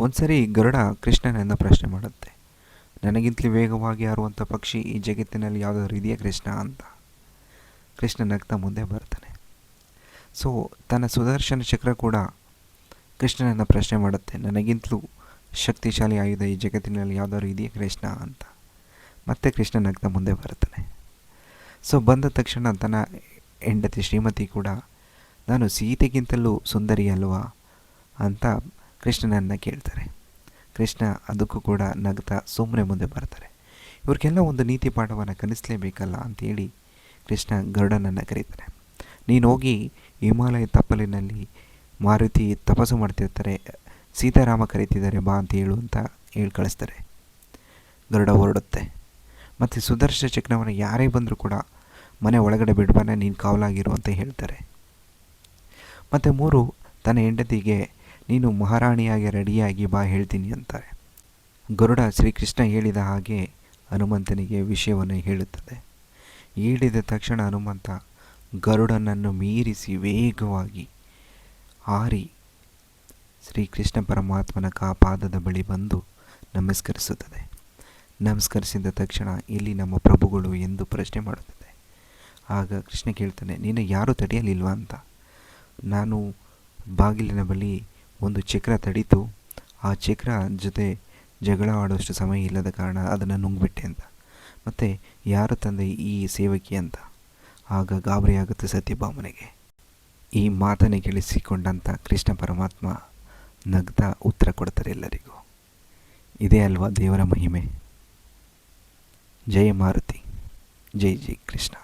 ಒಂದ್ಸರಿ ಗರುಡ ಕೃಷ್ಣನನ್ನು ಪ್ರಶ್ನೆ ಮಾಡುತ್ತೆ, ನನಗಿಂತಲೂ ವೇಗವಾಗಿ ಹಾರುವಂಥ ಪಕ್ಷಿ ಈ ಜಗತ್ತಿನಲ್ಲಿ ಯಾವುದಾದ್ರೂ ಇದೆಯಾ ಕೃಷ್ಣ ಅಂತ. ಕೃಷ್ಣ ನಗ್ತಾ ಮುಂದೆ ಬರ್ತಾನೆ. ಸೊ ತನ್ನ ಸುದರ್ಶನ ಚಕ್ರ ಕೂಡ ಕೃಷ್ಣನನ್ನು ಪ್ರಶ್ನೆ ಮಾಡುತ್ತೆ, ನನಗಿಂತಲೂ ಶಕ್ತಿಶಾಲಿ ಆಯುಧ ಈ ಜಗತ್ತಿನಲ್ಲಿ ಯಾವುದಾದ್ರು ಇದೆಯಾ ಕೃಷ್ಣ ಅಂತ. ಮತ್ತೆ ಕೃಷ್ಣ ನಗ್ತಾ ಮುಂದೆ ಬರ್ತಾನೆ. ಸೊ ಬಂದ ತಕ್ಷಣ ತನ್ನ ಹೆಂಡತಿ ಶ್ರೀಮತಿ ಕೂಡ, ನಾನು ಸೀತೆಗಿಂತಲೂ ಸುಂದರಿ ಅಲ್ವಾ ಅಂತ ಕೃಷ್ಣನನ್ನು ಕೇಳ್ತಾರೆ. ಕೃಷ್ಣ ಅದಕ್ಕೂ ಕೂಡ ನಗ್ತಾ ಸುಮ್ಮನೆ ಮುಂದೆ ಬರ್ತಾರೆ. ಇವ್ರಿಗೆಲ್ಲ ಒಂದು ನೀತಿ ಪಾಠವನ್ನು ಕಲಿಸಲೇಬೇಕಲ್ಲ ಅಂತೇಳಿ ಕೃಷ್ಣ ಗರುಡನನ್ನು ಕರೀತಾರೆ. ನೀನು ಹೋಗಿ ಹಿಮಾಲಯ ತಪ್ಪಲಿನಲ್ಲಿ ಮಾರುತಿ ತಪಸ್ಸು ಮಾಡ್ತಿರ್ತಾರೆ, ಸೀತಾರಾಮ ಕರೀತಿದ್ದಾರೆ ಬಾ ಅಂತ ಹೇಳು ಅಂತ ಹೇಳಿ ಕಳಿಸ್ತಾರೆ. ಗರುಡ ಹೊರಡುತ್ತೆ. ಮತ್ತು ಸುದರ್ಶನ ಚಕ್ರವನ್ನು ಯಾರೇ ಬಂದರೂ ಕೂಡ ಮನೆ ಒಳಗಡೆ ಬಿಡಬಾನೆ, ನೀನು ಕಾವಲಾಗಿರು ಅಂತ ಹೇಳ್ತಾರೆ. ಮತ್ತು ಮೂರು ತನ್ನ ಹೆಂಡತಿಗೆ, ನೀನು ಮಹಾರಾಣಿಯಾಗಿ ರೆಡಿಯಾಗಿ ಬಾ ಹೇಳ್ತೀನಿ ಅಂತಾರೆ. ಗರುಡ ಶ್ರೀಕೃಷ್ಣ ಹೇಳಿದ ಹಾಗೆ ಹನುಮಂತನಿಗೆ ವಿಷಯವನ್ನು ಹೇಳುತ್ತದೆ. ಹೇಳಿದ ತಕ್ಷಣ ಹನುಮಂತ ಗರುಡನನ್ನು ಮೀರಿಸಿ ವೇಗವಾಗಿ ಹಾರಿ ಶ್ರೀಕೃಷ್ಣ ಪರಮಾತ್ಮನ ಪಾದದ ಬಳಿ ಬಂದು ನಮಸ್ಕರಿಸುತ್ತದೆ. ನಮಸ್ಕರಿಸಿದ ತಕ್ಷಣ ಇಲ್ಲಿ ನಮ್ಮ ಪ್ರಭುಗಳು ಎಂದು ಪ್ರಶ್ನೆ ಮಾಡುತ್ತದೆ. ಆಗ ಕೃಷ್ಣ ಕೇಳ್ತಾನೆ, ನೀನು ಯಾರೂ ತಡೆಯಲಿಲ್ವಾ ಅಂತ. ನಾನು ಬಾಗಿಲಿನ ಬಳಿ ಒಂದು ಚಕ್ರ ತಡೀತು, ಆ ಚಕ್ರ ಜೊತೆ ಜಗಳ ಆಡುವಷ್ಟು ಸಮಯ ಇಲ್ಲದ ಕಾರಣ ಅದನ್ನು ನುಂಗ್ಬಿಟ್ಟೆ ಅಂತ. ಮತ್ತು ಯಾರು ತಂದೆ ಈ ಸೇವಕಿ ಅಂತ. ಆಗ ಗಾಬರಿಯಾಗುತ್ತೆ ಸತ್ಯಭಾಮನಿಗೆ. ಈ ಮಾತನ್ನು ಕೇಳಿಸಿಕೊಂಡಂಥ ಕೃಷ್ಣ ಪರಮಾತ್ಮ ನಗ್ತಾ ಉತ್ತರ ಕೊಡ್ತಾರೆ ಎಲ್ಲರಿಗೂ. ಇದೇ ಅಲ್ವಾ ದೇವರ ಮಹಿಮೆ. ಜಯ ಮಾರುತಿ, ಜೈ ಜೈ ಕೃಷ್ಣ.